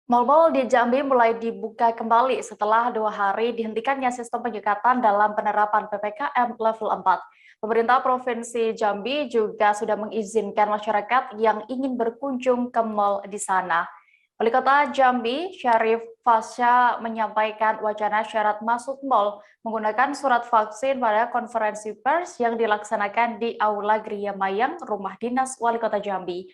Mal-mal di Jambi mulai dibuka kembali setelah 2 hari dihentikannya sistem penyekatan dalam penerapan PPKM level 4. Pemerintah Provinsi Jambi juga sudah mengizinkan masyarakat yang ingin berkunjung ke mal di sana. Wali Kota Jambi, Syarif Fasya, menyampaikan wacana syarat masuk mal menggunakan surat vaksin pada konferensi pers yang dilaksanakan di Aula Gria Mayang, Rumah Dinas Wali Kota Jambi.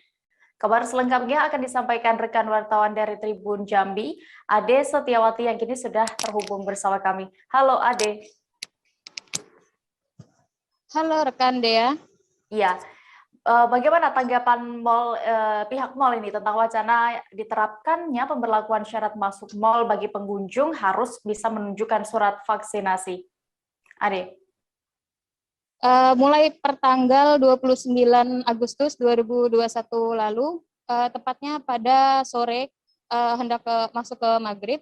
Kabar selengkapnya akan disampaikan rekan wartawan dari Tribun Jambi, Ade Setiawati yang kini sudah terhubung bersama kami. Halo Ade. Halo rekan Dea. Iya, bagaimana tanggapan pihak mal ini tentang wacana diterapkannya pemberlakuan syarat masuk mal bagi pengunjung harus bisa menunjukkan surat vaksinasi? Ade. Mulai pertanggal 29 Agustus 2021 lalu, tepatnya pada sore hendak masuk ke maghrib,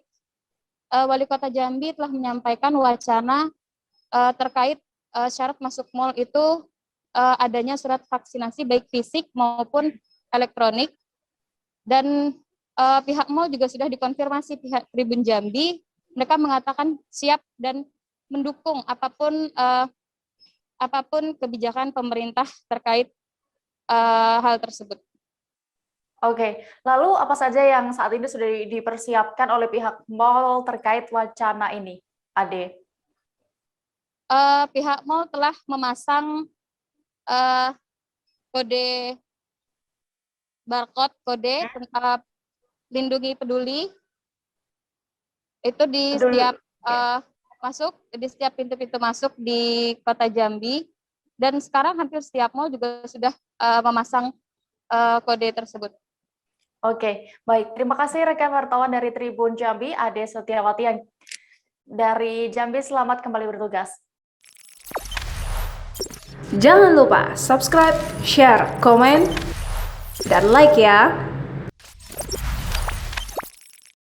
Wali Kota Jambi telah menyampaikan wacana terkait syarat masuk mal itu adanya surat vaksinasi baik fisik maupun elektronik, dan pihak mal juga sudah dikonfirmasi pihak Tribun Jambi, mereka mengatakan siap dan mendukung apapun kebijakan pemerintah terkait hal tersebut. Oke, lalu apa saja yang saat ini sudah dipersiapkan oleh pihak mal terkait wacana ini, Ade? Pihak mal telah memasang kode barcode, kode lindungi peduli itu di setiap di setiap pintu-pintu masuk di Kota Jambi, dan sekarang hampir setiap mal juga sudah memasang kode tersebut. Oke, baik. Terima kasih rekan wartawan dari Tribun Jambi, Ade Setiawati yang dari Jambi. Selamat kembali bertugas. Jangan lupa subscribe, share, komen, dan like ya.